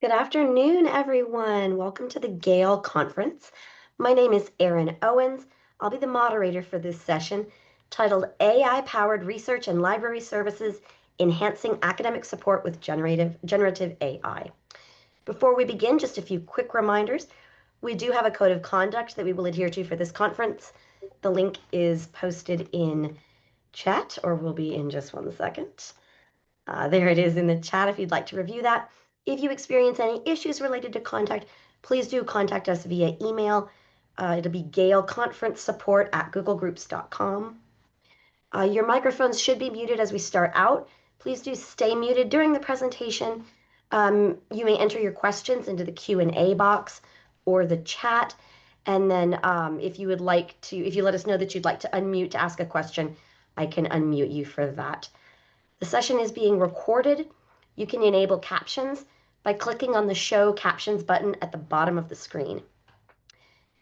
Good afternoon, everyone. Welcome to the Gale Conference. My name is Erin Owens. I'll be the moderator for this session titled AI-Powered Research and Library Services Enhancing Academic Support with Generative AI. Before we begin, just a few quick reminders. We do have a code of conduct that we will adhere to for this conference. The link is posted in chat, or will be in just 1 second. There it is in the chat if you'd like to review that. If you experience any issues related to contact, please do contact us via email. It'll be galeconferencesupport@googlegroups.com. Your microphones should be muted as we start out. Please do stay muted during the presentation. You may enter your questions into the Q&A box or the chat. And then if you let us know that you'd like to unmute to ask a question, I can unmute you for that. The session is being recorded. You can enable captions by clicking on the Show Captions button at the bottom of the screen.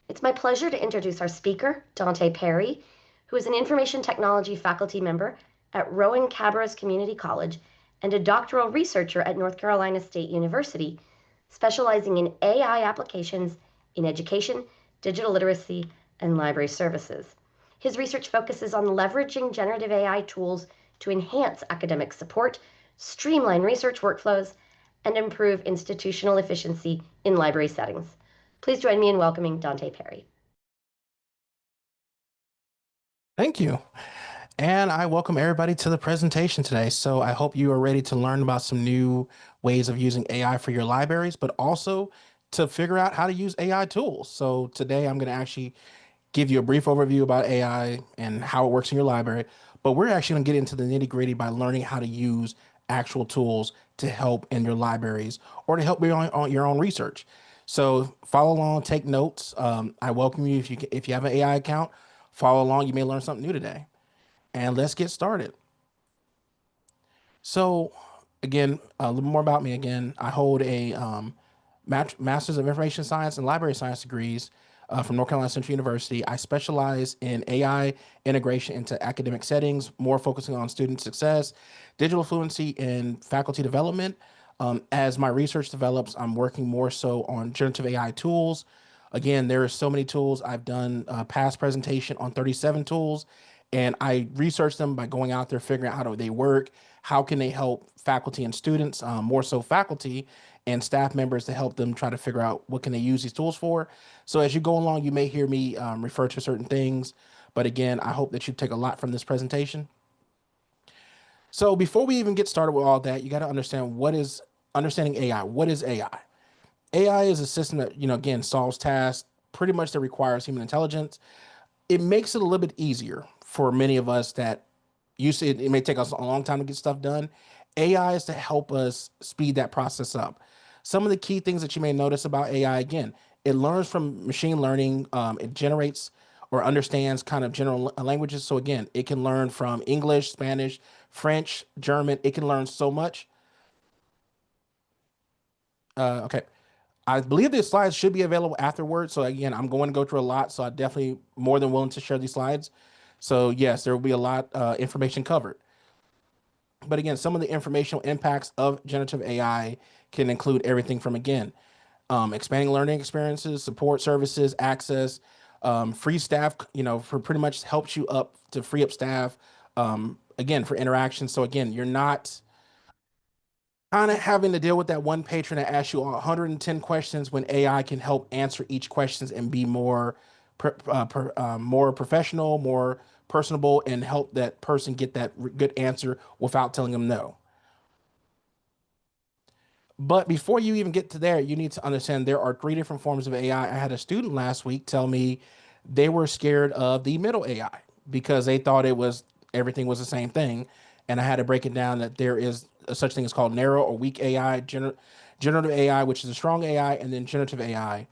It's my pleasure to introduce our speaker, Donte Perry, who is an information technology faculty member at Rowan Cabras Community College and a doctoral researcher at North Carolina State University, specializing in AI applications in education, digital literacy, and library services. His research focuses on leveraging generative AI tools to enhance academic support, streamline research workflows, and improve institutional efficiency in library settings. Please join me in welcoming Donte Perry. Thank you. And I welcome everybody to the presentation today. So I hope you are ready to learn about some new ways of using AI for your libraries, but also to figure out how to use AI tools. So today I'm going to actually give you a brief overview about AI and how it works in your library, but we're actually going to get into the nitty-gritty by learning how to use actual tools to help in your libraries or to help you on your own research. So follow along, take notes. I welcome you if you have an AI account, follow along. You may learn something new today. And let's get started. So again, a little more about me again. I hold a Master's of Information Science and Library Science degrees from North Carolina Central University. I specialize in AI integration into academic settings, more focusing on student success, digital fluency, and faculty development. As my research develops, I'm working more so on generative AI tools. Again, there are so many tools. I've done a past presentation on 37 tools, and I research them by going out there, figuring out how do they work, how can they help faculty and students, more so faculty and staff members, to help them try to figure out what can they use these tools for. So as you go along, you may hear me refer to certain things, but again, I hope that you take a lot from this presentation. So before we even get started with all that, you got to understand understanding AI. What is AI? AI is a system that, again, solves tasks pretty much that requires human intelligence. It makes it a little bit easier for many of us that it may take us a long time to get stuff done. AI is to help us speed that process up. Some of the key things that you may notice about AI, again, it learns from machine learning. It generates or understands kind of general languages. So again, it can learn from English, Spanish, French, German. It can learn so much. Okay. I believe the slides should be available afterwards. So again, I'm going to go through a lot. So I'm definitely more than willing to share these slides. So yes, there will be a lot information covered. But again, some of the informational impacts of generative AI can include everything from, again, expanding learning experiences, support services, access, free staff, for pretty much helps you up to free up staff, again, for interaction. So again, you're not kind of having to deal with that one patron that asks you 110 questions when AI can help answer each questions and be more professional, more personable, and help that person get that good answer without telling them no. But before you even get to there, you need to understand there are 3 different forms of AI. I had a student last week tell me they were scared of the middle AI because they thought everything was the same thing. And I had to break it down that there is such thing as called narrow or weak AI, generative AI, which is a strong AI, and then generative AI.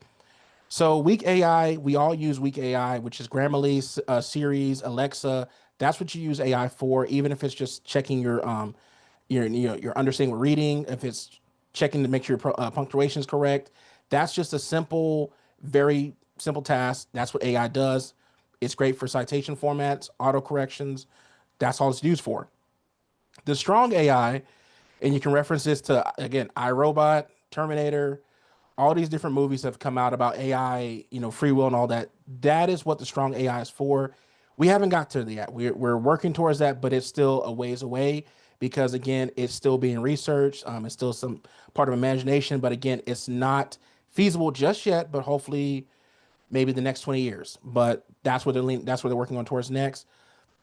So weak AI, we all use weak AI, which is Grammarly, Siri, Alexa. That's what you use AI for, even if it's just checking your understanding with reading, if it's checking to make sure your punctuation is correct. That's just a very simple task. That's what AI does. It's great for citation formats, auto corrections. That's all it's used for. The strong AI, and you can reference this to, again, iRobot, Terminator, all these different movies have come out about AI, free will and all that. That is what the strong AI is for. We haven't got to that yet. We're working towards that, but it's still a ways away because again, it's still being researched. It's still some part of imagination, but again, it's not feasible just yet. But hopefully, maybe the next 20 years. But that's what they're working on towards next.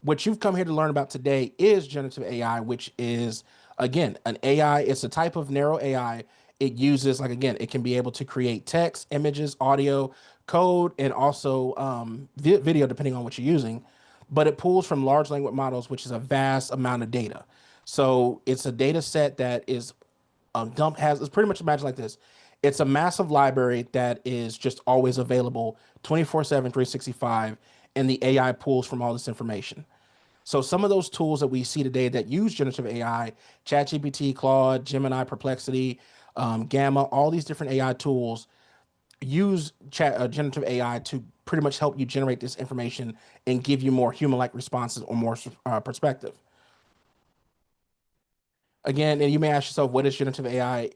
What you've come here to learn about today is generative AI, which is again an AI. It's a type of narrow AI. It uses, like, again, it can be able to create text, images, audio, code, and also video, depending on what you're using. But it pulls from large language models, which is a vast amount of data. So it's a data set that is dump has it's pretty much imagine like this. It's a massive library that is just always available 24/7, 365, and the AI pulls from all this information. So some of those tools that we see today that use generative AI, ChatGPT, Claude, Gemini, Perplexity, Gamma, all these different AI tools use generative AI to pretty much help you generate this information and give you more human-like responses or more perspective. Again, and you may ask yourself, what is generative AI?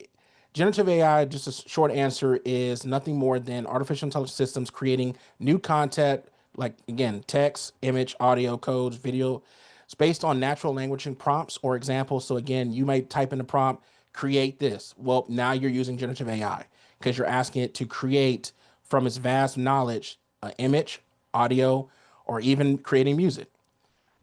Generative AI, just a short answer, is nothing more than artificial intelligence systems creating new content, like, again, text, image, audio, codes, video. It's based on natural language and prompts or examples. So again, you might type in the prompt, create this. Well, now you're using generative AI because you're asking it to create from its vast knowledge, image, audio, or even creating music.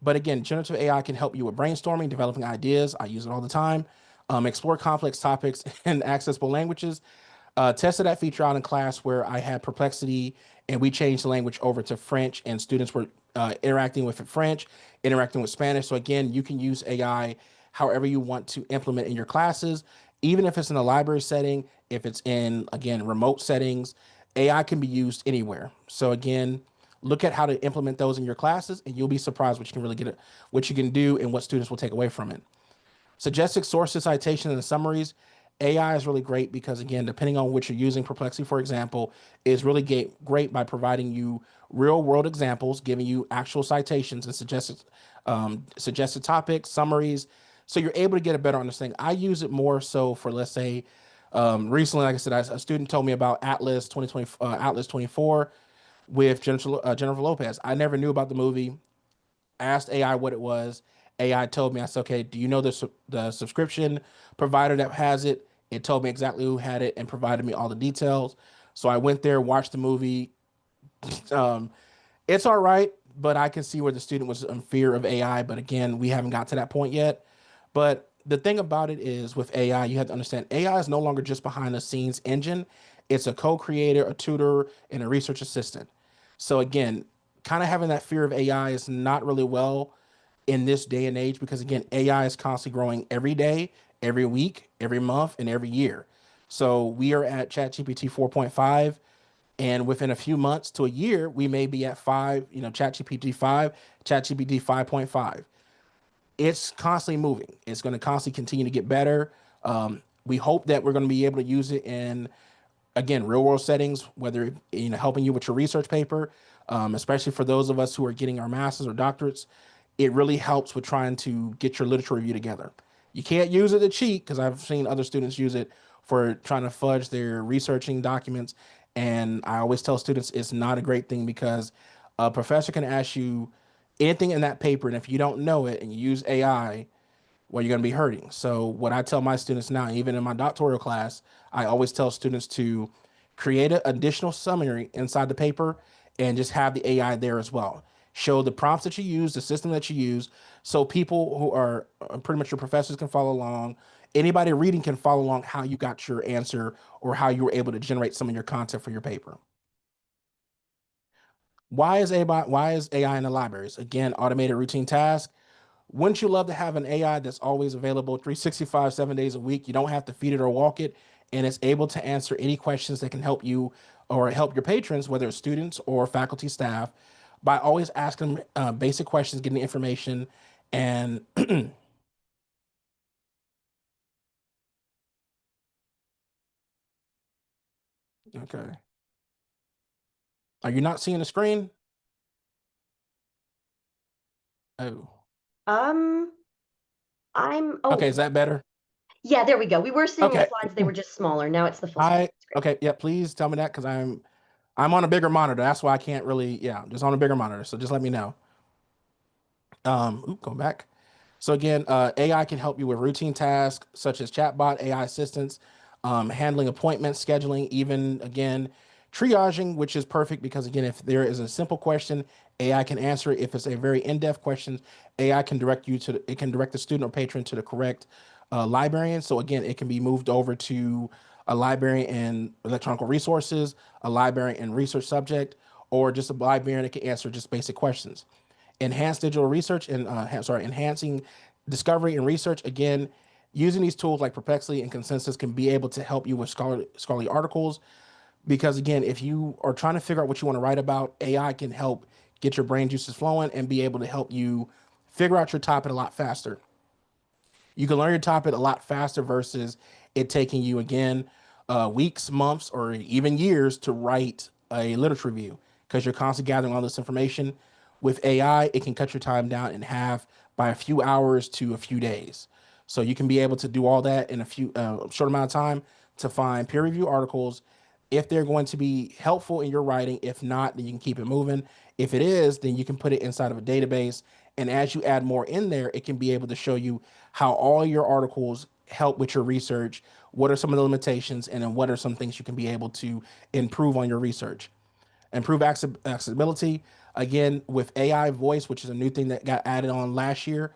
But again, generative AI can help you with brainstorming, developing ideas. I use it all the time. Explore complex topics in accessible languages. Tested that feature out in class where I had Perplexity and we changed the language over to French, and students were interacting with French, interacting with Spanish. So again, you can use AI however you want to implement in your classes, even if it's in a library setting, if it's in, again, remote settings. AI can be used anywhere. So again, look at how to implement those in your classes, and you'll be surprised what you can really get, what you can do, and what students will take away from it. Suggested sources, citations, and summaries. AI is really great because, again, depending on what you're using, Perplexity, for example, is really great by providing you real world examples, giving you actual citations and suggested topics, summaries. So you're able to get a better understanding. I use it more so for, let's say, recently, like I said, a student told me about Atlas 2020, Atlas 24 with Jennifer Lopez. I never knew about the movie. Asked AI what it was. AI told me. I said, "Okay, do you know the subscription provider that has it?" It told me exactly who had it and provided me all the details. So I went there, watched the movie. Um, it's all right, but I can see where the student was in fear of AI. But again, we haven't got to that point yet. But the thing about it is, with AI, you have to understand AI is no longer just behind the scenes engine. It's a co-creator, a tutor, and a research assistant. So again, kind of having that fear of AI is not really well in this day and age because again, AI is constantly growing every day, every week, every month, and every year. So we are at ChatGPT 4.5, and within a few months to a year, we may be at 5, ChatGPT 5, ChatGPT 5.5. It's constantly moving. It's going to constantly continue to get better. We hope that we're going to be able to use it in, again, real world settings, whether helping you with your research paper, especially for those of us who are getting our masters or doctorates. It really helps with trying to get your literature review together. You can't use it to cheat because I've seen other students use it for trying to fudge their researching documents. And I always tell students it's not a great thing because a professor can ask you anything in that paper, and if you don't know it and you use AI, well, you're going to be hurting. So what I tell my students now, even in my doctoral class, I always tell students to create an additional summary inside the paper and just have the AI there as well. Show the prompts that you use, the system that you use, so people who are pretty much your professors can follow along. Anybody reading can follow along how you got your answer or how you were able to generate some of your content for your paper. Why is AI in the libraries? Again, automated routine tasks. Wouldn't you love to have an AI that's always available 365, 7 days a week? You don't have to feed it or walk it, and it's able to answer any questions that can help you or help your patrons, whether it's students or faculty staff, by always asking them basic questions, getting the information, and okay. Are you not seeing the screen? Oh, Um, I'm, okay. oh, Is that better? Yeah, there we go. We were seeing the Okay. slides, they were just smaller. Now it's the full screen. I It's great. okay, yeah, please tell me that because I'm on a bigger monitor. That's why I can't really, yeah, just on a bigger monitor. So just let me know. Going back. So again, AI can help you with routine tasks such as chatbot, AI assistants, handling appointments, scheduling, even again, triaging, which is perfect because again, if there is a simple question, AI can answer it. If it's a very in-depth question, AI can direct you to, it can direct the student or patron to the correct librarian. So again, it can be moved over to a librarian in electronic resources, a librarian in research subject, or just a librarian that can answer just basic questions. Enhanced digital research and enhancing discovery and research. Again, using these tools like Perplexity and Consensus can be able to help you with scholarly articles. Because again, if you are trying to figure out what you want to write about, AI can help get your brain juices flowing and be able to help you figure out your topic a lot faster. You can learn your topic a lot faster versus it taking you again weeks, months, or even years to write a literature review because you're constantly gathering all this information. With AI, it can cut your time down in half by a few hours to a few days. So you can be able to do all that in a few short amount of time to find peer review articles if they're going to be helpful in your writing. If not, then you can keep it moving. If it is, then you can put it inside of a database. And as you add more in there, it can be able to show you how all your articles help with your research. What are some of the limitations? And then what are some things you can be able to improve on your research? Improve accessibility. Again, with AI voice, which is a new thing that got added on last year,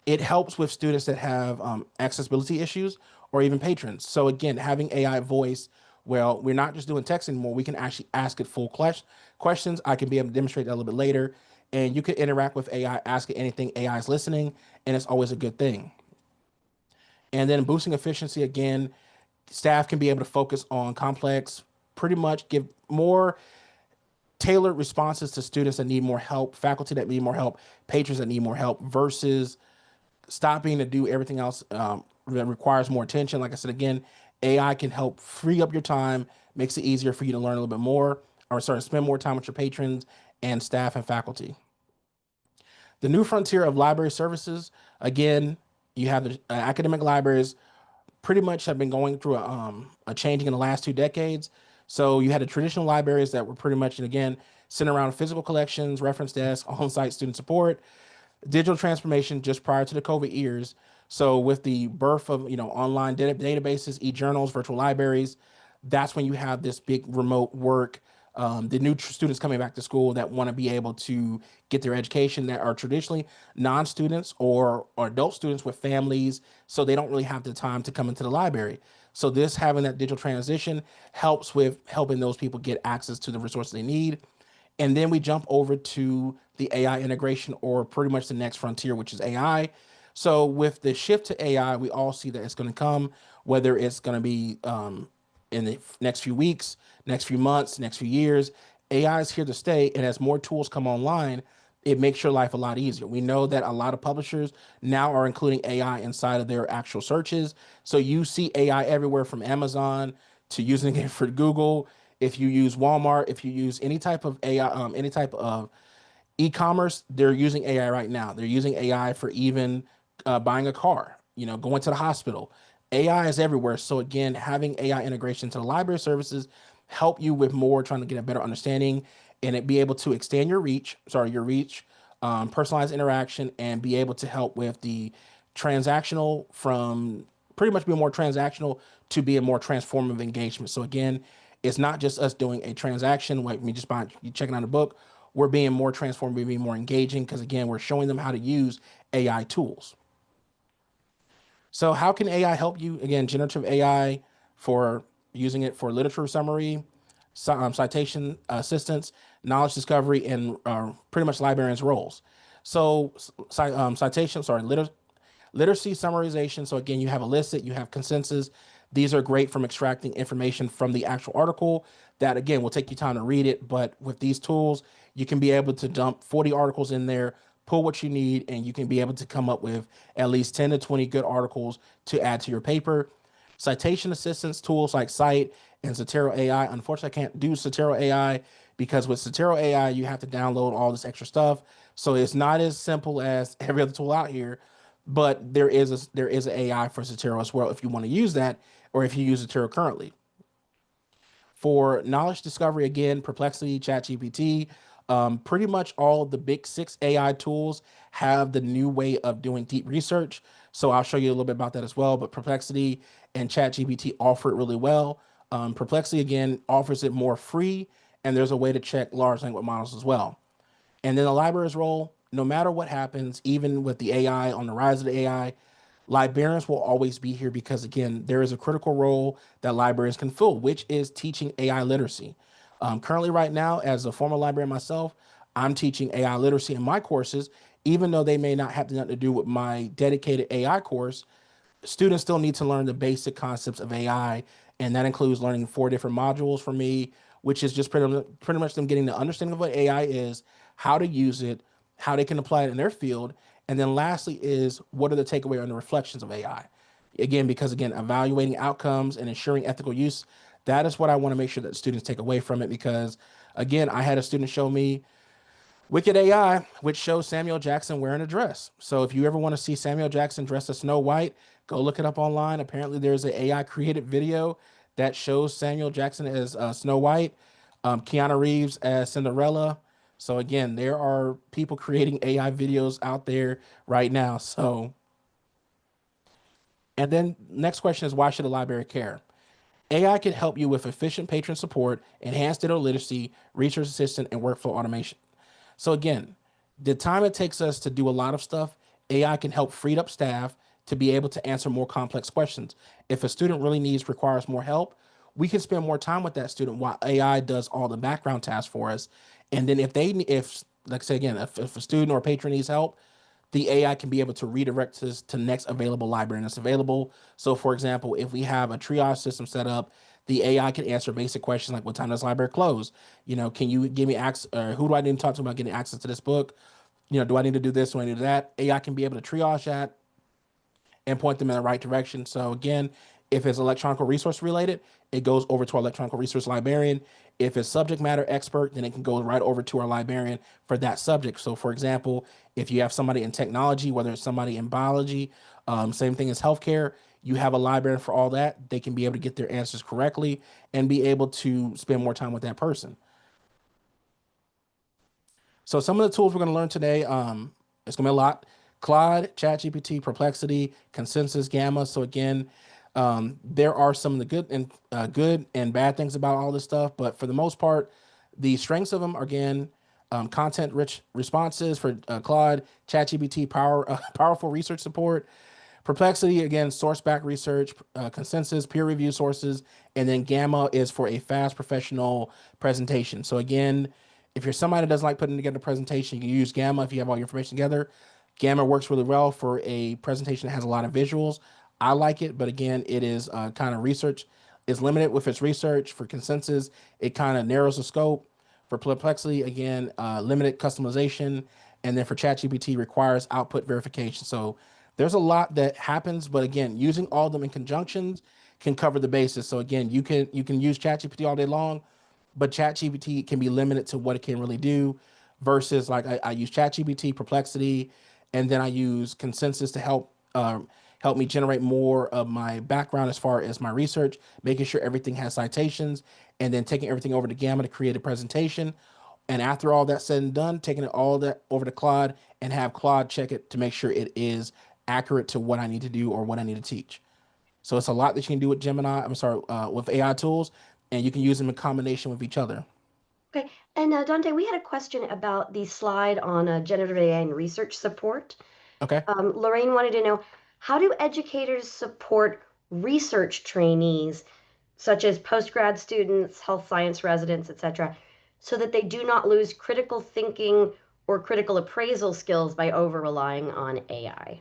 it helps with students that have accessibility issues or even patrons. So again, having AI voice, well, we're not just doing text anymore. We can actually ask it full questions. I can be able to demonstrate that a little bit later. And you can interact with AI, ask it anything. AI is listening, and it's always a good thing. And then boosting efficiency again, staff can be able to focus on complex, pretty much give more tailored responses to students that need more help, faculty that need more help, patrons that need more help, versus stopping to do everything else that requires more attention. Like I said, again, AI can help free up your time, makes it easier for you to learn a little bit more or start to spend more time with your patrons and staff and faculty. The new frontier of library services, again, you have the academic libraries pretty much have been going through a changing in the last 2 decades. So you had the traditional libraries that were pretty much, again, centered around physical collections, reference desks, on-site student support, digital transformation just prior to the COVID years. So with the birth of online databases, e-journals, virtual libraries, that's when you have this big remote work. The new students coming back to school that want to be able to get their education that are traditionally non-students or adult students with families, so they don't really have the time to come into the library. So this having that digital transition helps with helping those people get access to the resources they need. And then we jump over to the AI integration, or pretty much the next frontier, which is AI. So with the shift to AI, we all see that it's going to come, whether it's going to be in the next few weeks, next few months, next few years. AI is here to stay, and as more tools come online, it makes your life a lot easier. We know that a lot of publishers now are including AI inside of their actual searches. So you see AI everywhere from Amazon to using it for Google. If you use Walmart, if you use any type of AI, any type of e-commerce, they're using AI right now. They're using AI for even buying a car, going to the hospital. AI is everywhere. So again, having AI integration to the library services help you with more trying to get a better understanding and it be able to extend your reach, personalized interaction, and be able to help with the transactional from pretty much being more transactional to be a more transformative engagement. So again, it's not just us doing a transaction like me just buying, you checking out a book. We're being more transformative, we're being more engaging because again, we're showing them how to use AI tools. So how can AI help you? Again, generative AI for using it for literature summary, citation assistance, knowledge discovery, and pretty much librarians' roles. So citation, sorry, literacy summarization. So again, you have Elicit, you have consensus. These are great from extracting information from the actual article that again will take you time to read it. But with these tools, you can be able to dump 40 articles in there, pull what you need, and you can be able to come up with at least 10 to 20 good articles to add to your paper. Citation assistance tools like Scite and Zotero AI. Unfortunately, I can't do Zotero AI because with Zotero AI, you have to download all this extra stuff. So it's not as simple as every other tool out here. but there is an AI for Zotero as well if you want to use that, or if you use Zotero currently. For knowledge discovery, again, Perplexity, ChatGPT, pretty much all the big six AI tools have the new way of doing deep research. So I'll show you a little bit about that as well. But Perplexity and ChatGPT offer it really well. Perplexity, again, offers it more free, and there's a way to check large language models as well. And then the library's role, no matter what happens, even with the AI, on the rise of the AI, librarians will always be here because, again, there is a critical role that librarians can fill, which is teaching AI literacy. Currently, right now, as a former librarian myself, I'm teaching AI literacy in my courses, even though they may not have nothing to do with my dedicated AI course. Students still need to learn the basic concepts of AI, and that includes learning four different modules for me, which is just pretty much them getting the understanding of what AI is, how to use it, how they can apply it in their field, and then lastly is what are the takeaway and the reflections of AI. Again, because again, evaluating outcomes and ensuring ethical use, that is what I want to make sure that students take away from it. Because again, I had a student show me Wicked AI, which shows Samuel Jackson wearing a dress. So if you ever want to see Samuel Jackson dressed as Snow White, go look it up online. Apparently, there's an AI created video that shows Samuel Jackson as Snow White, Keanu Reeves as Cinderella. So again, there are people creating AI videos out there right now. So, and then next question is, why should a library care? AI can help you with efficient patron support, enhanced data literacy, research assistant, and workflow automation. So again, the time it takes us to do a lot of stuff, AI can help free up staff to be able to answer more complex questions. If a student really requires more help, we can spend more time with that student while AI does all the background tasks for us. And then if like I say again, if a student or a patron needs help, the AI can be able to redirect us to next available library that's available. So, for example, if we have a triage system set up, the AI can answer basic questions like, "What time does library close?" Can you give me access? Who do I need to talk to about getting access to this book? Do I need to do this? Do I need to do that? AI can be able to triage that and point them in the right direction. So again, if it's electronic resource related, it goes over to our electronic resource librarian. If it's subject matter expert, then it can go right over to our librarian for that subject. So for example, if you have somebody in technology, whether it's somebody in biology, same thing as healthcare, you have a librarian for all that. They can be able to get their answers correctly and be able to spend more time with that person. So some of the tools we're going to learn today, it's going to be a lot. Claude, ChatGPT, Perplexity, Consensus, Gamma. So again, there are some of the good and bad things about all this stuff, but for the most part, the strengths of them are again, content-rich responses for Claude, ChatGPT, powerful research support, Perplexity, again, source back research, consensus, peer review sources, and then Gamma is for a fast professional presentation. So, again, if you're somebody that doesn't like putting together a presentation, you can use Gamma if you have all your information together. Gamma works really well for a presentation that has a lot of visuals. I like it, but again, it is kind of research is limited with its research. For consensus, it kind of narrows the scope. For Perplexity, again, limited customization. And then for ChatGPT, requires output verification. So there's a lot that happens, but again, using all of them in conjunctions can cover the basis. So again, you can use ChatGPT all day long, but ChatGPT can be limited to what it can really do. Versus like I use ChatGPT, Perplexity, and then I use Consensus to help me generate more of my background as far as my research, making sure everything has citations, and then taking everything over to Gamma to create a presentation. And after all that's said and done, taking it all that over to Claude and have Claude check it to make sure it is accurate to what I need to do or what I need to teach. So it's a lot that you can do with Gemini. I'm sorry, with AI tools, and you can use them in combination with each other. Okay, and Dante, we had a question about the slide on generative AI and research support. Okay. Lorraine wanted to know, how do educators support research trainees, such as postgrad students, health science residents, etc., so that they do not lose critical thinking or critical appraisal skills by over relying on AI?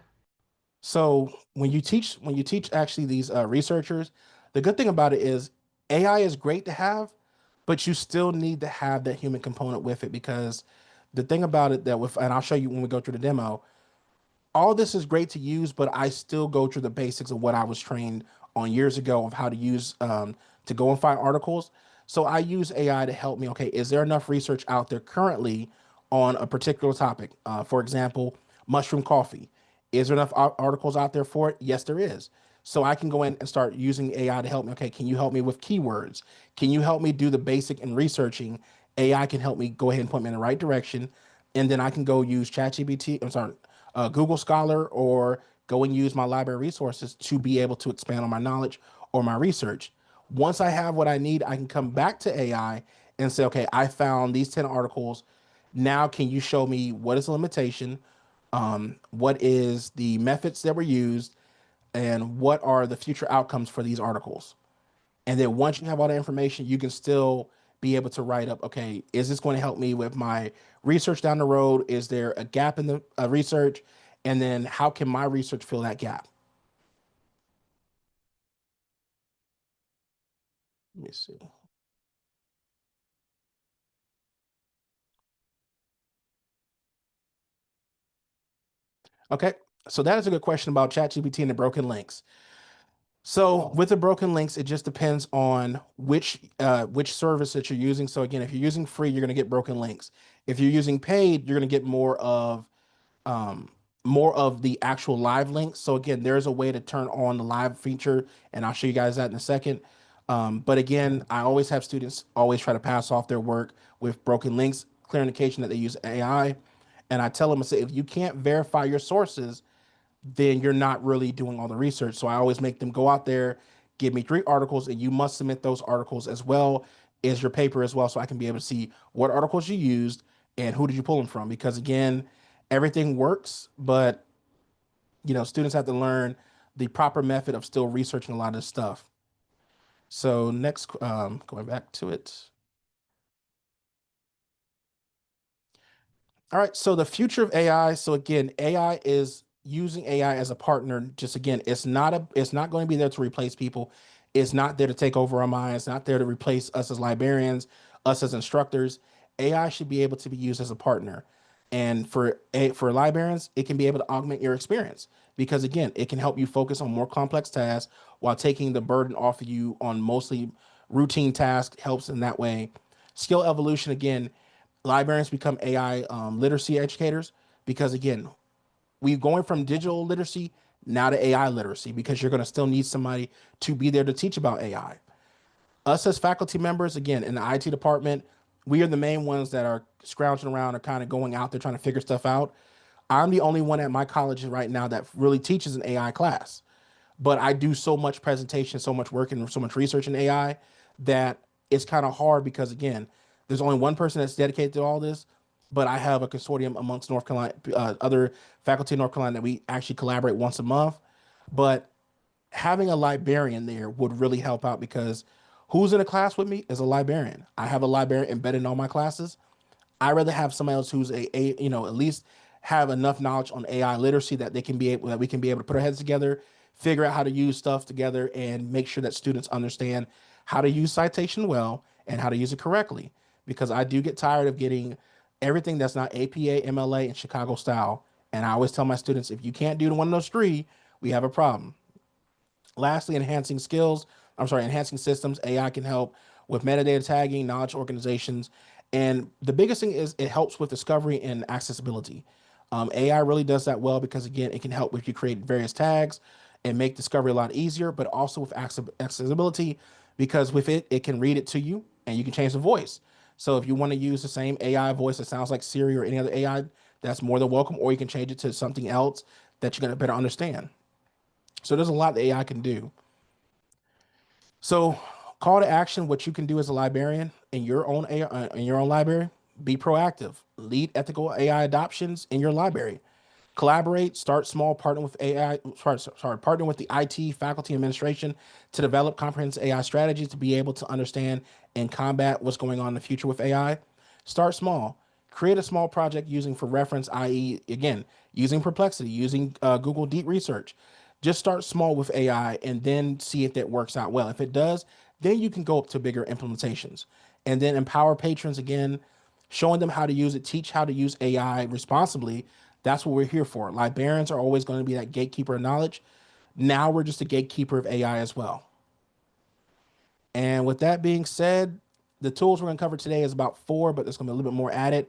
So when you teach actually these researchers, the good thing about it is AI is great to have, but you still need to have that human component with it because the thing about it that with and I'll show you when we go through the demo, all this is great to use, but I still go through the basics of what I was trained on years ago of how to use to go and find articles. So I use AI to help me. Okay, is there enough research out there currently on a particular topic? For example, mushroom coffee. Is there enough articles out there for it? Yes, there is. So I can go in and start using AI to help me. Okay, can you help me with keywords? Can you help me do the basic and researching? AI can help me go ahead and point me in the right direction. And then I can go use ChatGPT, I'm sorry, Google Scholar, or go and use my library resources to be able to expand on my knowledge or my research. Once I have what I need, I can come back to AI and say, okay, I found these 10 articles. Now, can you show me what is the limitation? What is the methods that were used? And what are the future outcomes for these articles? And then once you have all the information, you can still be able to write up, okay, is this going to help me with my research down the road? Is there a gap in the research? And then how can my research fill that gap? Let me see. Okay. So that is a good question about ChatGPT and the broken links. So with the broken links, it just depends on which service that you're using. So again, if you're using free, you're going to get broken links. If you're using paid, you're going to get um, more of the actual live links. So again, there's a way to turn on the live feature, and I'll show you guys that in a second. But again, I always have students always try to pass off their work with broken links, clear indication that they use AI. And I tell them, I say, if you can't verify your sources, then you're not really doing all the research. So I always make them go out there, give me 3 articles, and you must submit those articles as well as your paper as well, so I can be able to see what articles you used and who did you pull them from. Because again, everything works, but students have to learn the proper method of still researching a lot of this stuff. So next, going back to it. All right. So the future of AI. So again, AI is using AI as a partner. Just again, it's not going to be there to replace people. It's not there to take over our minds. Not there to replace us as librarians, us as instructors. AI should be able to be used as a partner. And for librarians, it can be able to augment your experience because again, it can help you focus on more complex tasks while taking the burden off of you on mostly routine tasks. Helps in that way. Skill evolution again, librarians become AI literacy educators because again, we going from digital literacy now to AI literacy because you're going to still need somebody to be there to teach about AI. Us as faculty members, again, in the IT department, we are the main ones that are scrounging around or kind of going out there trying to figure stuff out. I'm the only one at my college right now that really teaches an AI class, but I do so much presentation, so much work, and so much research in AI that it's kind of hard because again, there's only one person that's dedicated to all this, but I have a consortium amongst North Carolina, other faculty in North Carolina that we actually collaborate once a month. But having a librarian there would really help out because who's in a class with me is a librarian. I have a librarian embedded in all my classes. I rather have somebody else who's at least have enough knowledge on AI literacy that they can be able that we can be able to put our heads together, figure out how to use stuff together, and make sure that students understand how to use citation well and how to use it correctly. Because I do get tired of getting everything that's not APA, MLA, and Chicago style. And I always tell my students, if you can't do one of those three, we have a problem. Lastly, enhancing systems. AI can help with metadata tagging, knowledge organizations. And the biggest thing is it helps with discovery and accessibility. AI really does that well because, again, it can help with you create various tags and make discovery a lot easier, but also with accessibility because with it, it can read it to you and you can change the voice. So if you want to use the same AI voice that sounds like Siri or any other AI, that's more than welcome, or you can change it to something else that you're going to better understand. So there's a lot that AI can do. So, call to action: what you can do as a librarian in your own in your own library. Be proactive. Lead ethical AI adoptions in your library. Collaborate. Start small. Partner with AI. Partner with the IT, faculty, administration to develop comprehensive AI strategies to be able to understand and combat what's going on in the future with AI. Start small. Create a small project using for reference, i.e., again, using Perplexity, using Google Deep Research. Just start small with AI and then see if that works out well. If it does, then you can go up to bigger implementations and then empower patrons again, showing them how to use it, teach how to use AI responsibly. That's what we're here for. Librarians are always going to be that gatekeeper of knowledge. Now we're just a gatekeeper of AI as well. And with that being said, the tools we're going to cover today is about 4, but there's going to be a little bit more added.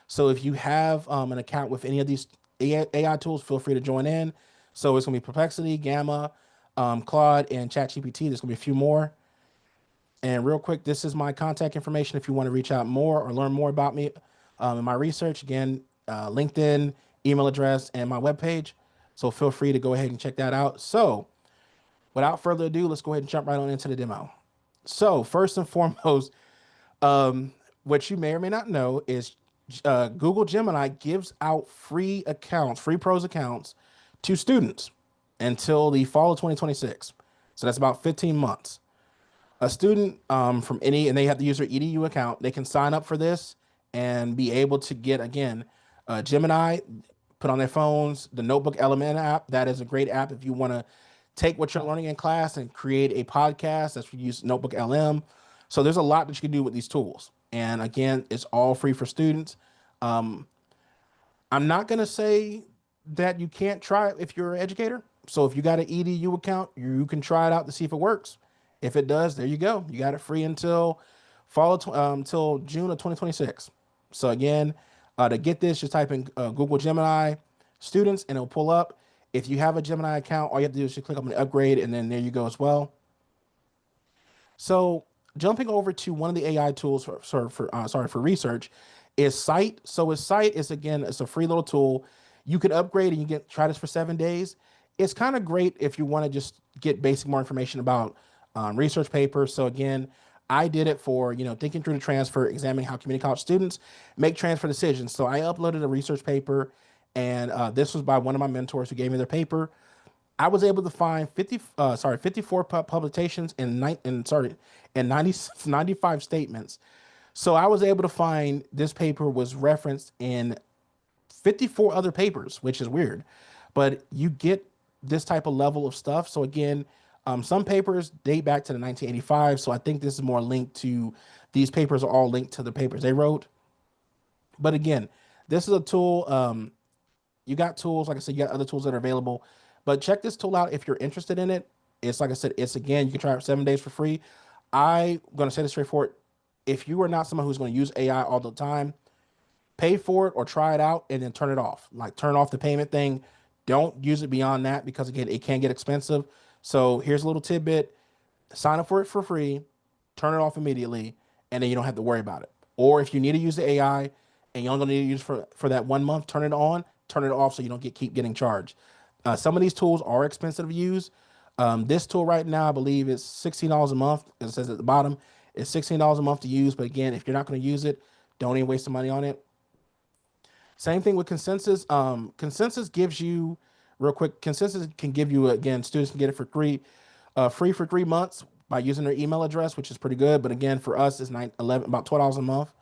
So if you have an account with any of these AI tools, feel free to join in. So it's gonna be Perplexity, Gamma, Claude, and ChatGPT. There's gonna be a few more. And real quick, this is my contact information if you want to reach out more or learn more about me and my research. Again, LinkedIn, email address, and my webpage. So feel free to go ahead and check that out. So without further ado, let's go ahead and jump right on into the demo. So first and foremost, what you may or may not know is Google Gemini gives out free accounts, free pros accounts to students until the fall of 2026. So that's about 15 months. A student from any, and they have to use their EDU account, they can sign up for this and be able to get, again, Gemini, put on their phones, the Notebook Element app. That is a great app if you want to take what you're learning in class and create a podcast. That's what you use Notebook LM. So there's a lot that you can do with these tools. And again, it's all free for students. Um, I'm not going to say that you can't try it if you're an educator. So if you got an EDU account, you can try it out to see if it works. If it does, there you go. You got it free until till June of 2026. So again, to get this, just type in Google Gemini students and it'll pull up. If you have a Gemini account, all you have to do is just click on the upgrade and then there you go as well. So jumping over to one of the AI tools for research is Scite. So with Scite is again, it's a free little tool. You can upgrade and you get try this for 7 days. It's kind of great if you want to just get basic more information about research papers. So again, I did it for thinking through the transfer, examining how community college students make transfer decisions. So I uploaded a research paper, and this was by one of my mentors who gave me their paper. I was able to find 54 publications and and 95 statements. So I was able to find this paper was referenced in 54 other papers, which is weird, but you get this type of level of stuff. So again, some papers date back to the 1985. So I think this is more linked to these papers are all linked to the papers they wrote. But again, this is a tool. You got tools, like I said, you got other tools that are available, but check this tool out if you're interested in it. It's like I said, it's again, you can try it 7 days for free. I'm going to say this straightforward. If you are not someone who's going to use AI all the time, pay for it or try it out and then turn it off. Like turn off the payment thing. Don't use it beyond that because again, it can get expensive. So here's a little tidbit. Sign up for it for free, turn it off immediately, and then you don't have to worry about it. Or if you need to use the AI and you're only going to need to use for that 1 month, turn it on, turn it off so you don't keep getting charged. Some of these tools are expensive to use. This tool right now, I believe, is $16 a month. It says at the bottom, it's $16 a month to use. But again, if you're not going to use it, don't even waste the money on it. Same thing with Consensus. Consensus gives you, real quick, Consensus can give you, again, students can get it for free for 3 months by using their email address, which is pretty good. But again, for us, it's about $12 a month.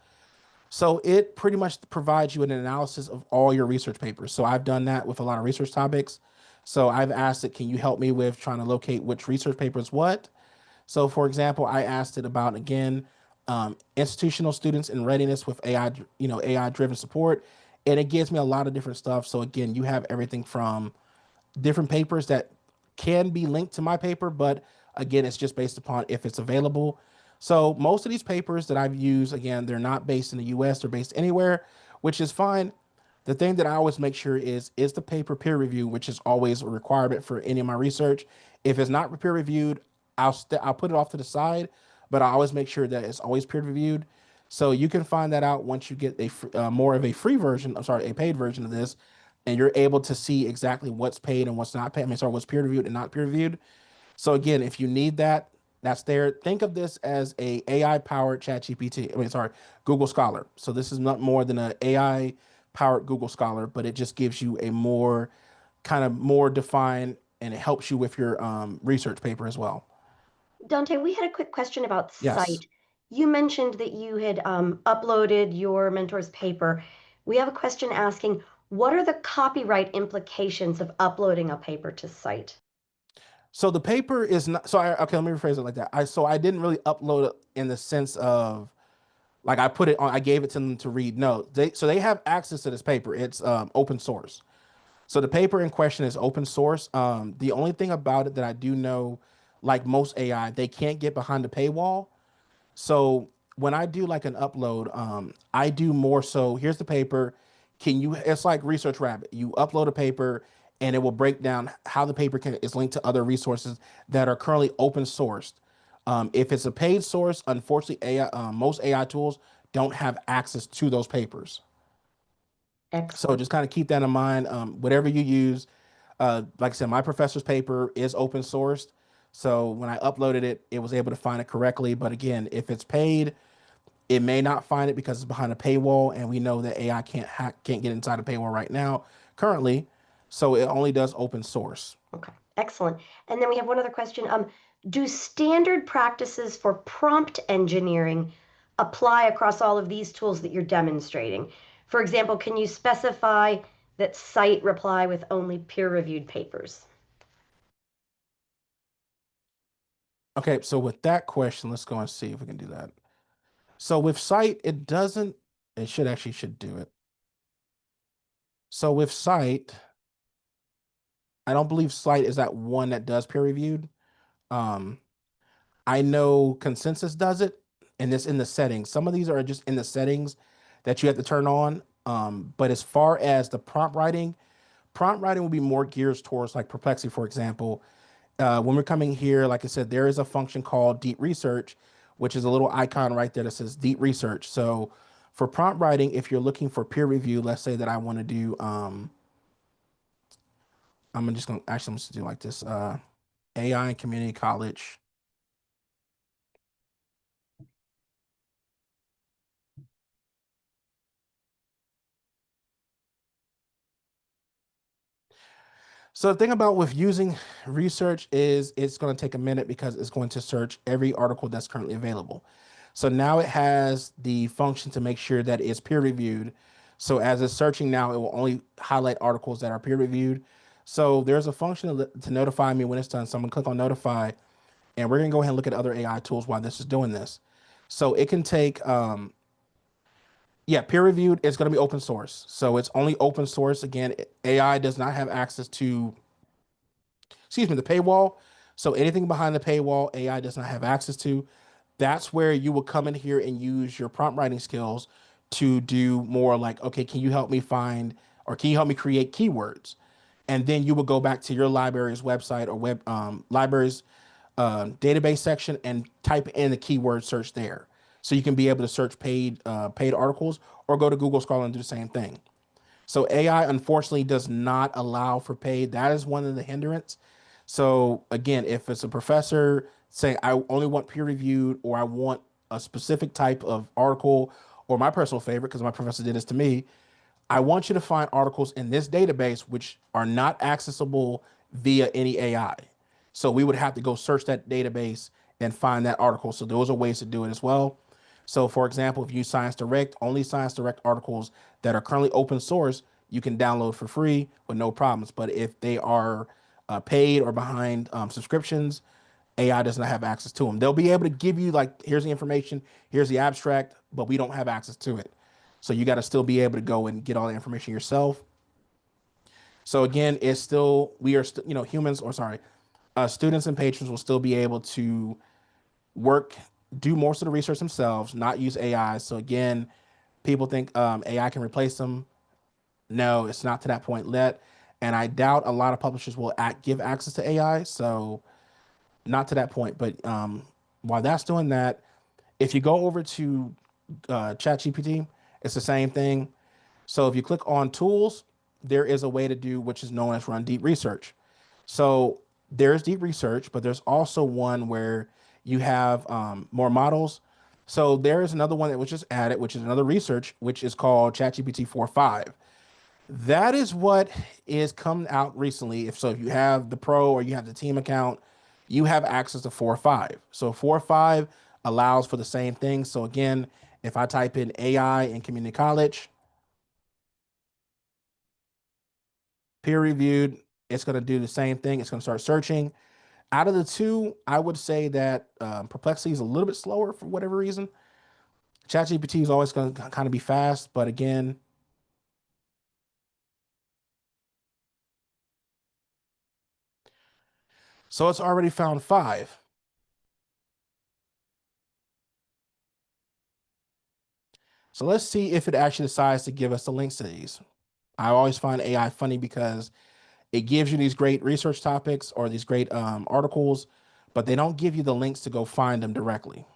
So it pretty much provides you an analysis of all your research papers. So I've done that with a lot of research topics. So I've asked it, can you help me with trying to locate which research paper is what? So for example, I asked it about, again, institutional students in readiness with AI, AI driven support. And it gives me a lot of different stuff. So again, you have everything from different papers that can be linked to my paper, but again, it's just based upon if it's available. So most of these papers that I've used, again, they're not based in the US, they're based anywhere, which is fine. The thing that I always make sure is the paper peer review, which is always a requirement for any of my research. If it's not peer reviewed, I'll put it off to the side, but I always make sure that it's always peer reviewed. So you can find that out once you get more of a free version. I'm sorry, a paid version of this, and you're able to see exactly what's paid and what's not paid. I mean, sorry, what's peer reviewed and not peer reviewed. So again, if you need that, that's there. Think of this as a AI powered chat GPT. I mean, sorry, Google Scholar. So this is not more than an AI powered Google Scholar, but it just gives you a more kind of more defined and it helps you with your research paper as well. Dante, we had a quick question about Yes. Scite. You mentioned that you had uploaded your mentor's paper. We have a question asking, what are the copyright implications of uploading a paper to Scite? So the paper is not, okay, let me rephrase it like that. I didn't really upload it in the sense of like I put it on, I gave it to them to read. No, they have access to this paper. It's open source. So the paper in question is open source. The only thing about it that I do know, like most AI, they can't get behind the paywall. So when I do like an upload, I do more so. Here's the paper. it's like Research Rabbit. You upload a paper and it will break down how the paper is linked to other resources that are currently open sourced. If it's a paid source, unfortunately, most AI tools don't have access to those papers. So Excellent. just kind of keep that in mind. Whatever you use, like I said, my professor's paper is open sourced. So when I uploaded it, it was able to find it correctly. But again, if it's paid, it may not find it because it's behind a paywall, and we know that AI can't get inside a paywall right now, currently. So it only does open source. Okay, excellent. And then we have one other question. Do standard practices for prompt engineering apply across all of these tools that you're demonstrating? For example, can you specify that Scite reply with only peer-reviewed papers? Okay, so with that question, let's go and see if we can do that. So with Scite, it doesn't. It should do it. So with Scite, I don't believe Scite is that one that does peer reviewed. Um, I know Consensus does it, and it's in the settings. Some of these are just in the settings that you have to turn on. But as far as the prompt writing will be more geared towards like Perplexity, for example. When we're coming here, like I said, there is a function called deep research, which is a little icon right there that says deep research. So for prompt writing, if you're looking for peer review, let's say that I want to do, I'm just do like this, AI and community college. So the thing about with using research is it's going to take a minute because it's going to search every article that's currently available. So now it has the function to make sure that it's peer reviewed. So as it's searching now, it will only highlight articles that are peer reviewed. So there's a function to notify me when it's done. So I'm gonna click on notify, and we're gonna go ahead and look at other AI tools while this is doing this. So it can take, yeah, peer reviewed. It's gonna be open source. So it's only open source. Again, AI does not have access to, excuse me, the paywall. So anything behind the paywall, AI does not have access to. That's where you will come in here and use your prompt writing skills to do more like, okay, can you help me find or can you help me create keywords? And then you will go back to your library's website or library's database section and type in the keyword search there. So you can be able to search paid articles or go to Google Scholar and do the same thing. So AI unfortunately does not allow for paid. That is one of the hindrance. So again, if it's a professor saying I only want peer reviewed or I want a specific type of article, or my personal favorite, because my professor did this to me, I want you to find articles in this database which are not accessible via any AI. So we would have to go search that database and find that article. So those are ways to do it as well. So for example, if you use Science Direct, only Science Direct articles that are currently open source, you can download for free with no problems. But if they are paid or behind subscriptions, AI does not have access to them. They'll be able to give you like, here's the information, here's the abstract, but we don't have access to it. So you got to still be able to go and get all the information yourself. So again, it's still we are still humans or sorry, students and patrons will still be able to work, do most of the research themselves, not use AI. So again, people think AI can replace them. No, it's not to that point yet, and I doubt a lot of publishers will give access to AI. So not to that point. But while that's doing that, if you go over to ChatGPT, it's the same thing. So if you click on tools, there is a way to do which is known as run deep research. So there's deep research, but there's also one where you have more models. So there is another one that was just added, which is another research, which is called ChatGPT 4.5. That is what is coming out recently. If you have the pro or you have the team account, you have access to 4.5. So 4.5 allows for the same thing. So again, if I type in AI in community college, peer reviewed, it's going to do the same thing. It's going to start searching. Out of the two, I would say that Perplexity is a little bit slower for whatever reason. ChatGPT is always going to kind of be fast, but again, so it's already found five. So let's see if it actually decides to give us the links to these. I always find AI funny because it gives you these great research topics or these great articles, but they don't give you the links to go find them directly.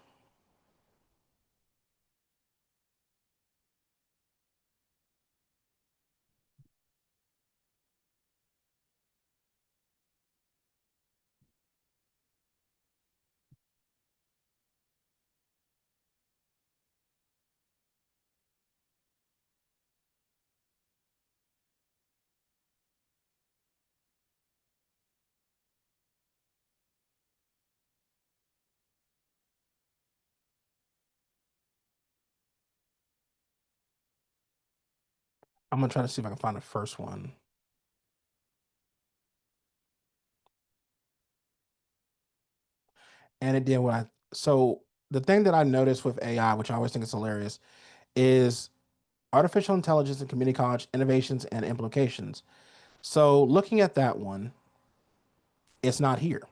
I'm gonna try to see if I can find the first one. And it did what I so the thing that I noticed with AI, which I always think is hilarious, is artificial intelligence and community college innovations and implications. So looking at that one, it's not here.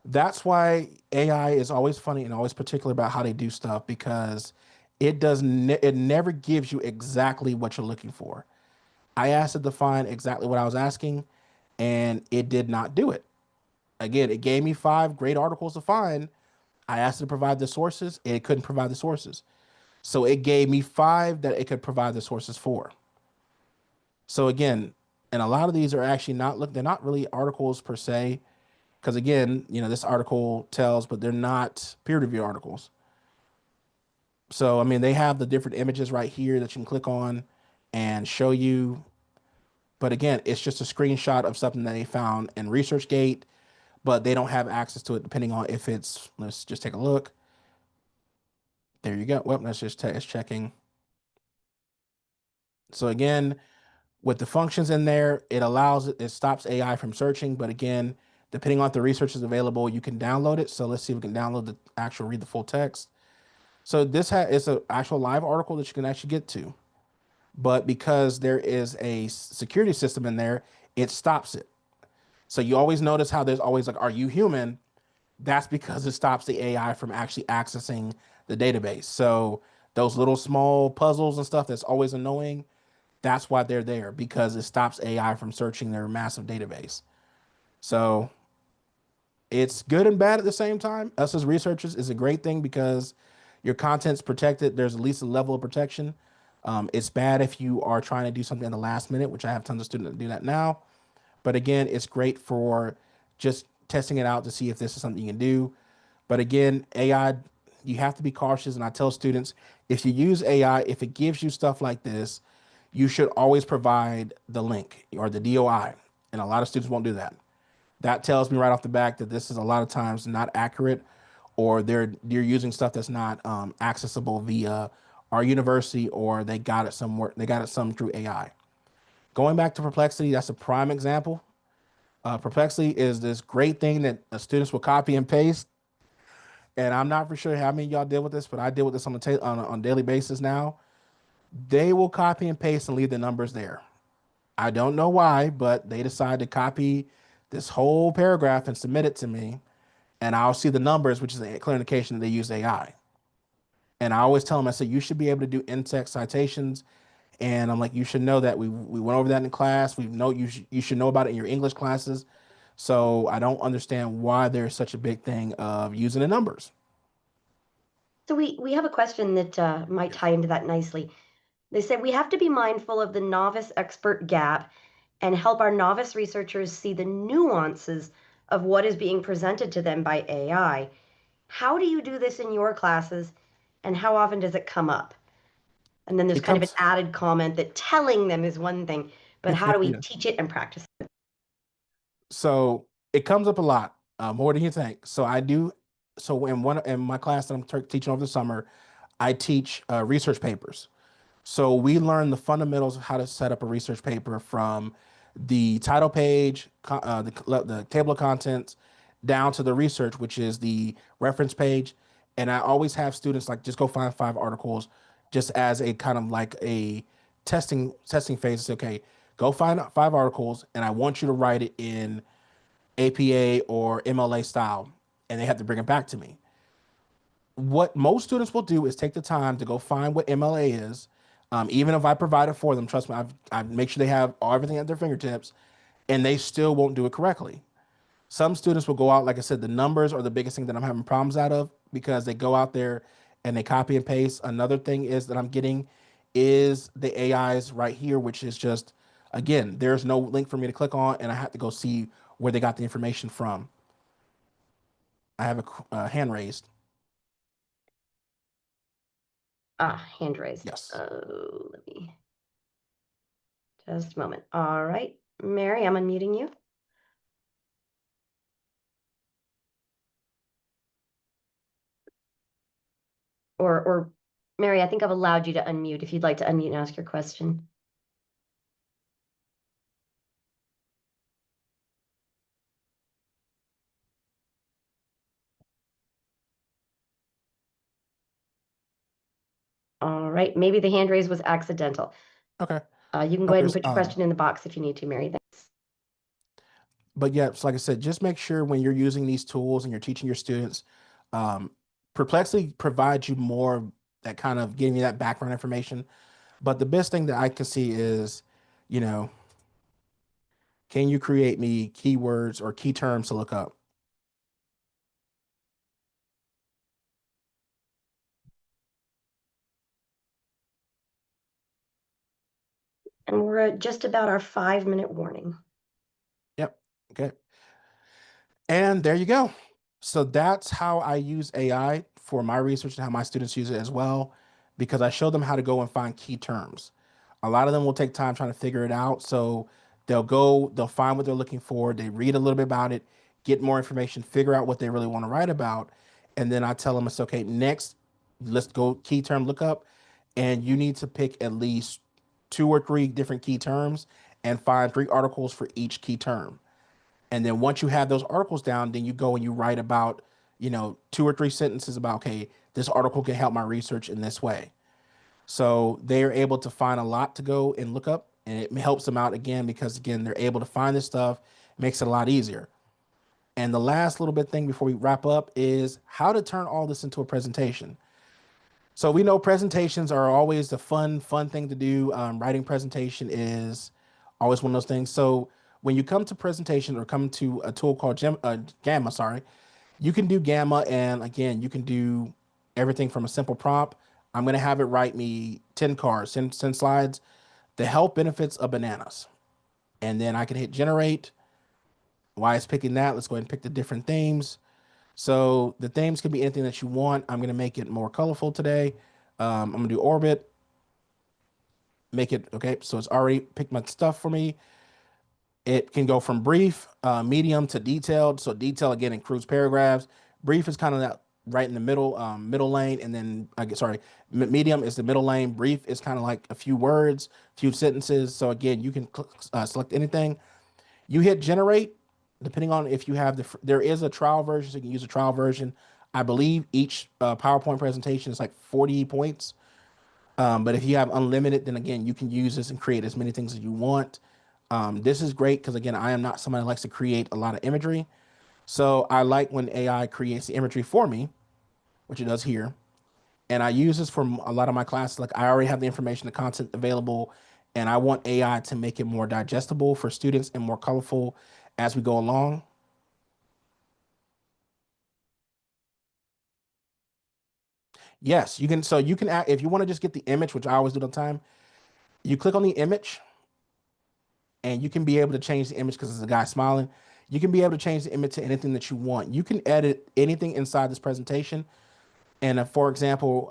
That's why AI is always funny and always particular about how they do stuff because it never gives you exactly what you're looking for. I asked it to find exactly what I was asking, and it did not do it. Again, it gave me five great articles to find. I asked it to provide the sources, it couldn't provide the sources. So it gave me five that it could provide the sources for. So again, and a lot of these are actually they're not really articles per se, because again, this article tells, but they're not peer review articles. So I mean, they have the different images right here that you can click on and show you. But again, it's just a screenshot of something that they found in ResearchGate, but they don't have access to it depending on if it's, let's just take a look. There you go. Well, that's just it's checking. So again, with the functions in there, it stops AI from searching. But again, depending on if the research is available, you can download it. So let's see if we can download read the full text. So it's an actual live article that you can actually get to. But because there is a security system in there, it stops it. So you always notice how there's always like, are you human? That's because it stops the AI from actually accessing the database. So those little small puzzles and stuff that's always annoying, that's why they're there, because it stops AI from searching their massive database. So it's good and bad at the same time. Us as researchers is a great thing because your content's protected. There's at least a level of protection. It's bad if you are trying to do something in the last minute, which I have tons of students that do that now. But again, it's great for just testing it out to see if this is something you can do. But again, AI, you have to be cautious. And I tell students, if you use AI, if it gives you stuff like this, you should always provide the link or the DOI. And a lot of students won't do that. That tells me right off the back that this is a lot of times not accurate, or they're using stuff that's not accessible via our university, or they got it somewhere. They got it some through AI. Going back to Perplexity, that's a prime example. Perplexity is this great thing that students will copy and paste. And I'm not for sure how many of y'all deal with this, but I deal with this on a daily basis now. They will copy and paste and leave the numbers there. I don't know why, but they decide to copy this whole paragraph and submit it to me, and I'll see the numbers, which is a clear indication that they use AI. And I always tell them, I say, you should be able to do in-text citations. And I'm like, you should know that we went over that in class. You should know about it in your English classes. So I don't understand why there's such a big thing of using the numbers. So we have a question that might tie into that nicely. They say we have to be mindful of the novice expert gap and help our novice researchers see the nuances of what is being presented to them by AI. How do you do this in your classes, and how often does it come up? And then there's It kind of an comes, added comment that telling them is one thing, but how do we yeah. teach it and practice it? So it comes up a lot, more than you think. So in my class that teaching over the summer, I teach research papers. So we learn the fundamentals of how to set up a research paper from the title page, the table of contents, down to the research, which is the reference page. And I always have students like just go find five articles, just as a kind of like a testing phase. It's okay, go find out five articles, and I want you to write it in APA or MLA style, and they have to bring it back to me. What most students will do is take the time to go find what MLA is, Even if I provide it for them, trust me, I make sure they have everything at their fingertips, and they still won't do it correctly. Some students will go out, like I said, the numbers are the biggest thing that I'm having problems out of because they go out there and they copy and paste. Another thing is that I'm getting is the AIs right here, which is just, again, there's no link for me to click on, and I have to go see where they got the information from. I have a hand raised. Hand raised. Yes. Oh, let me just a moment. All right, Mary, I'm unmuting you. Or Mary, I think I've allowed you to unmute if you'd like to unmute and ask your question. All right, maybe the hand raise was accidental. Okay. You can No go ahead and worries. put your question in the box if you need to, Mary. Thanks. But yeah, so like I said, just make sure when you're using these tools and you're teaching your students, um, Perplexity provides you more that kind of giving you that background information. But the best thing that I can see is, you know, can you create me keywords or key terms to look up? And we're at just about our 5-minute warning. Yep. Okay. And there you go. So that's how I use AI for my research and how my students use it as well, because I show them how to go and find key terms. A lot of them will take time trying to figure it out. So they'll find what they're looking for, they read a little bit about it, get more information, figure out what they really want to write about. And then I tell them it's okay, next, let's go key term lookup. And you need to pick at least 2 or 3 different key terms and find 3 articles for each key term. And then once you have those articles down, then you go and you write about, 2 or 3 sentences about, okay, this article can help my research in this way. So they are able to find a lot to go and look up, and it helps them out again because again, they're able to find this stuff, makes it a lot easier. And the last little bit thing before we wrap up is how to turn all this into a presentation. So we know presentations are always the fun thing to do. Writing presentation is always one of those things. So when you come to presentation or come to a tool called Gamma, sorry, you can do Gamma, and again, you can do everything from a simple prompt. I'm going to have it write me 10 cards, 10 slides, the health benefits of bananas. And then I can hit generate. Why it's picking that? Let's go ahead and pick the different themes. So the themes can be anything that you want. I'm going to make it more colorful today. I'm going to do orbit, make it okay. So it's already picked my stuff for me. It can go from brief, medium to detailed. So detail again includes paragraphs. Brief is kind of that right in the middle, middle lane, and then I get sorry, medium is the middle lane. Brief is kind of like a few words, few sentences. So again, you can select anything. You hit generate, depending on if you have there is a trial version, so you can use a trial version. I believe each PowerPoint presentation is like 40 points. But if you have unlimited, then again, you can use this and create as many things as you want. This is great because again, I am not somebody that likes to create a lot of imagery. So I like when AI creates the imagery for me, which it does here. And I use this for a lot of my classes. Like I already have the information, the content available, and I want AI to make it more digestible for students and more colorful as we go along. Yes, you can. So you can add, if you want to just get the image, which I always do all the time, you click on the image and you can be able to change the image because it's a guy smiling. You can be able to change the image to anything that you want. You can edit anything inside this presentation. And for example,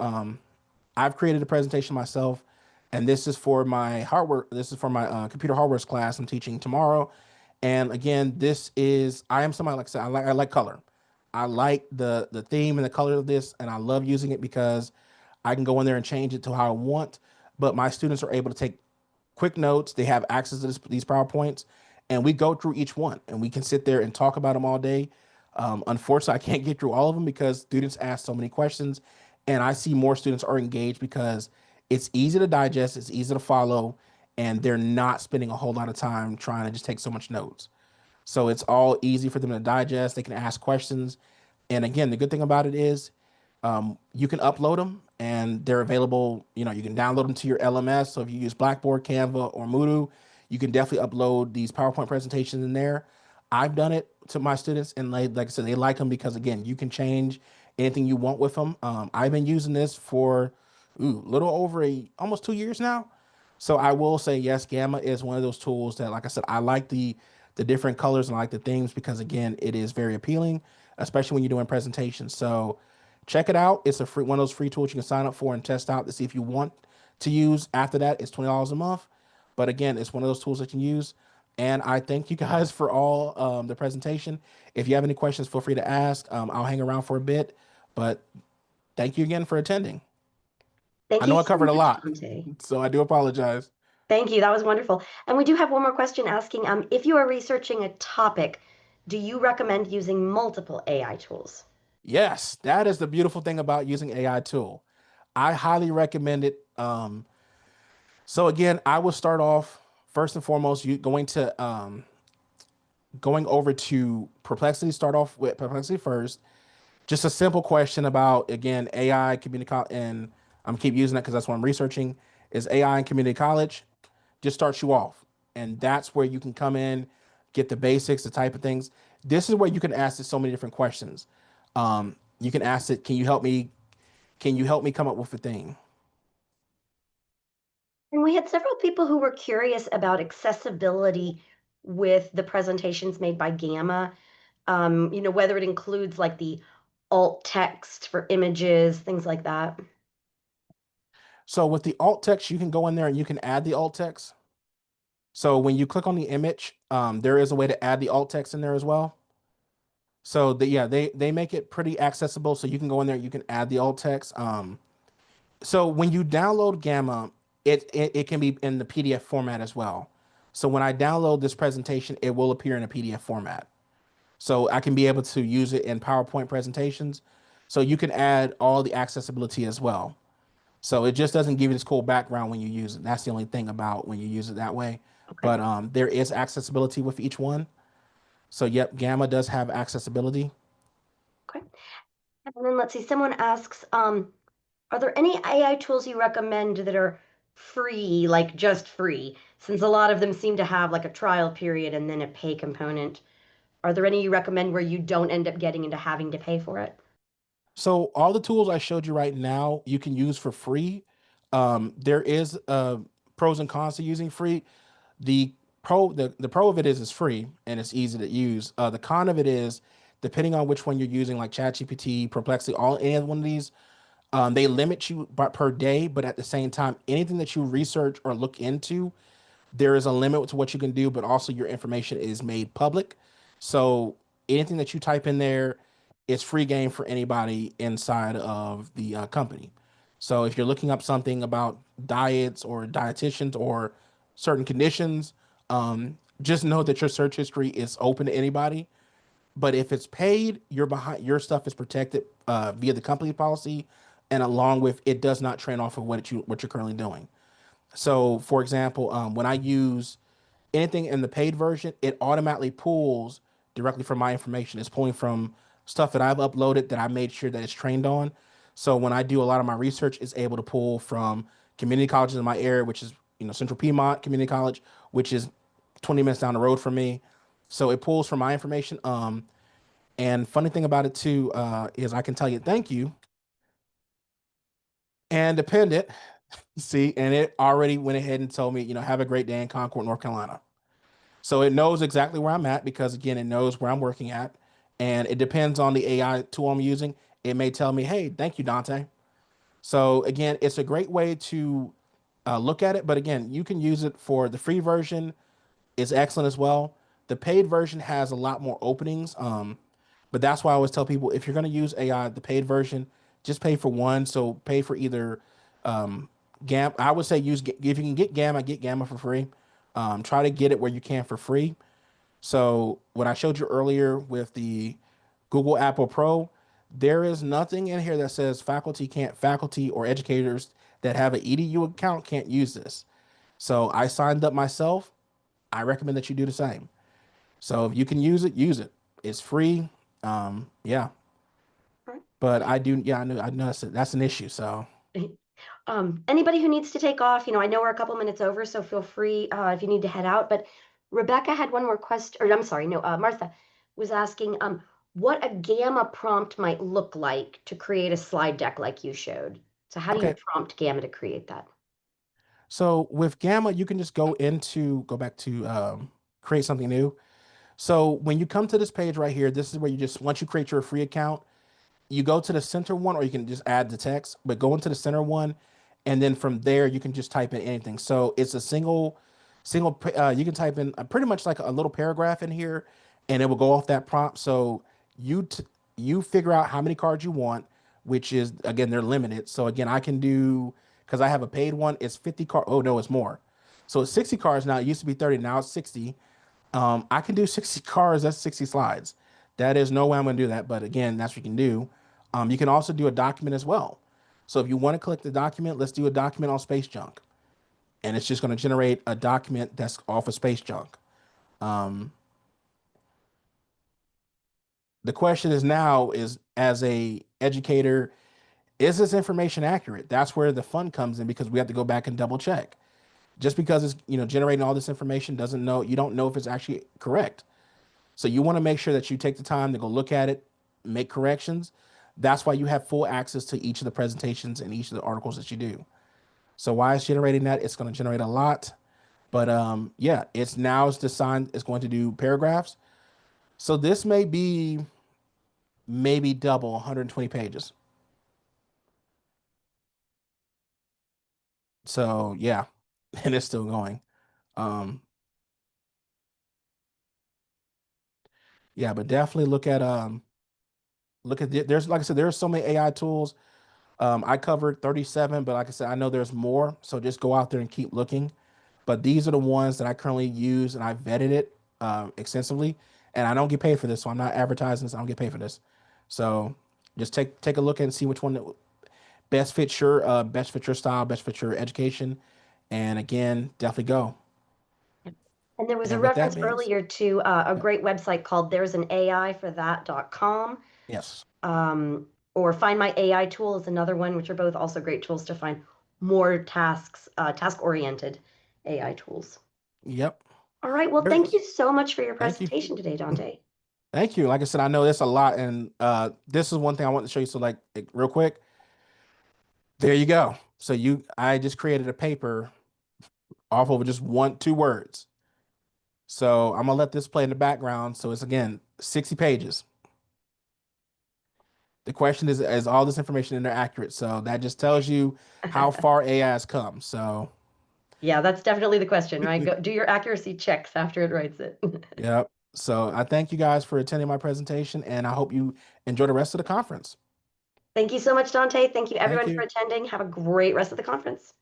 I've created a presentation myself, and this is for my hardware. This is for my computer hardware class I'm teaching tomorrow. And again, I am somebody like I said, I like color. I like the theme and the color of this, and I love using it because I can go in there and change it to how I want. But my students are able to take quick notes. They have access to these PowerPoints, and we go through each one, and we can sit there and talk about them all day. Unfortunately, I can't get through all of them because students ask so many questions, and I see more students are engaged because it's easy to digest, it's easy to follow, and they're not spending a whole lot of time trying to just take so much notes. So it's all easy for them to digest. They can ask questions, and again, the good thing about it is you can upload them and they're available. You know, you can download them to your LMS. So if you use Blackboard, Canva, or Moodle, you can definitely upload these PowerPoint presentations in there. I've done it to my students, and like I said, they like them because again, you can change anything you want with them. I've been using this for little over almost 2 years now. So I will say yes, Gamma is one of those tools that, like I said, I like the different colors and I like the themes because again, it is very appealing, especially when you're doing presentations. So check it out. It's a free one of those free tools you can sign up for and test out to see if you want to use. After that, it's $20 a month. But again, it's one of those tools that you can use. And I thank you guys for all the presentation. If you have any questions, feel free to ask. I'll hang around for a bit, but thank you again for attending. I Thank know you I so covered a much, lot, Dante. so I do apologize. Thank you. That was wonderful. And we do have one more question asking, if you are researching a topic, do you recommend using multiple AI tools? Yes, that is the beautiful thing about using AI tool. I highly recommend it. So again, I will start off first and foremost, you going over to Perplexity. Start off with Perplexity first. Just a simple question about again AI community and I'm keep using that because that's what I'm researching. Is AI in community college? Just starts you off, and that's where you can come in, get the basics, the type of things. This is where you can ask it so many different questions. You can ask it, "Can you help me? Can you help me come up with a thing?" And we had several people who were curious about accessibility with the presentations made by Gamma. Whether it includes like the alt text for images, things like that. So with the alt text, you can go in there and you can add the alt text. So when you click on the image, there is a way to add the alt text in there as well. So yeah, they make it pretty accessible. So you can go in there, you can add the alt text. So when you download Gamma, it can be in the PDF format as well. So when I download this presentation, it will appear in a PDF format. So I can be able to use it in PowerPoint presentations. So you can add all the accessibility as well. So it just doesn't give you this cool background when you use it. That's the only thing about when you use it that way. Okay. But there is accessibility with each one. So yep, Gamma does have accessibility. Okay. And then let's see, someone asks, are there any AI tools you recommend that are free, like just free? Since a lot of them seem to have like a trial period and then a pay component. Are there any you recommend where you don't end up getting into having to pay for it? So all the tools I showed you right now, you can use for free. There is pros and cons to using free. The the pro of it is it's free and it's easy to use. The con of it is depending on which one you're using, like ChatGPT, Perplexity, all any one of these, they limit you per day. But at the same time, anything that you research or look into, there is a limit to what you can do, but also your information is made public. So anything that you type in there is free game for anybody inside of the company. So if you're looking up something about diets or dietitians or certain conditions, just know that your search history is open to anybody. But if it's paid, your stuff is protected via the company policy, and along with it does not train off of what you're currently doing. So, for example, when I use anything in the paid version, it automatically pulls directly from my information. It's pulling from stuff that I've uploaded that I made sure that it's trained on. So when I do a lot of my research, it's able to pull from community colleges in my area, which is Central Piedmont Community College, which is 20 minutes down the road from me. So it pulls from my information. And funny thing about it too is I can tell you thank you and append it. See, and it already went ahead and told me, have a great day in Concord, North Carolina. So it knows exactly where I'm at because again, it knows where I'm working at. And it depends on the AI tool I'm using. It may tell me, hey, thank you, Dante. So again, it's a great way to look at it. But again, you can use it for the free version is excellent as well. The paid version has a lot more openings. But that's why I always tell people if you're going to use AI, the paid version, just pay for one. So pay for either Gamma. I would say if you can get Gamma for free. Try to get it where you can for free. So what I showed you earlier with the Google Apple Pro, there is nothing in here that says faculty or educators that have an EDU account can't use this. So I signed up myself. I recommend that you do the same. So if you can use it, use it. It's free. Yeah. All right. But I do, yeah, I know that's an issue. So Anybody who needs to take off, I know we're a couple minutes over, so feel free if you need to head out. But Rebecca had one more question, or I'm sorry, no, Martha was asking what a gamma prompt might look like to create a slide deck like you showed. So how do you Okay. prompt Gamma to create that? So with Gamma, you can just go back to create something new. So when you come to this page right here, this is where you just, once you create your free account, you go to the center one, or you can just add the text, but go into the center one. And then from there, you can just type in anything. So it's a you can type in pretty much like a little paragraph in here, and it will go off that prompt. So you, you figure out how many cards you want, which is, again, they're limited. So again, I can do, because I have a paid one, it's 50 cards. Oh no, it's more. So it's 60 cards now. It used to be 30, now it's 60. I can do 60 cars. That's 60 slides. That is no way I'm going to do that. But again, that's what you can do. You can also do a document as well. So if you want to click the document, let's do a document on space junk. And it's just going to generate a document that's off of space junk. Um, the question is now is, as a educator, is this information accurate? That's where the fun comes in, because we have to go back and double check. Just because it's, generating all this information doesn't know, you don't know if it's actually correct. So you want to make sure that you take the time to go look at it, make corrections. That's why you have full access to each of the presentations and each of the articles that you do. So why it's generating that? It's going to generate a lot, but yeah, it's designed. It's going to do paragraphs. So this may be maybe double 120 pages. So yeah, and it's still going. Um, yeah, but definitely there's, like I said, there's so many AI tools. I covered 37, but like I said, I know there's more. So just go out there and keep looking. But these are the ones that I currently use, and I vetted it extensively. And I don't get paid for this, so I'm not advertising this. I don't get paid for this. So just take a look and see which one that best fits your style, best fits your education. And again, definitely go. And there was a And with that reference being, earlier to a great website called there's an AI for that.com. yes, Or Find My AI Tool is another one, which are both also great tools to find more task-oriented AI tools. yep. All right. Well, thank you There's, so much for your thank you. presentation today, Dante. Thank you. Like I said, I know this a lot, and this is one thing I want to show you. So, real quick, there you go. So I just created a paper off of just two words. So I'm gonna let this play in the background. So it's, again, 60 pages. The question is all this information in there accurate? So that just tells you how far AI has come. So Yeah, that's definitely the question, right? Go do your accuracy checks after it writes it. yeah. So I thank you guys for attending my presentation, and I hope you enjoy the rest of the conference. Thank you so much, Dante. Thank you, Thank everyone, for you. attending. Have a great rest of the conference.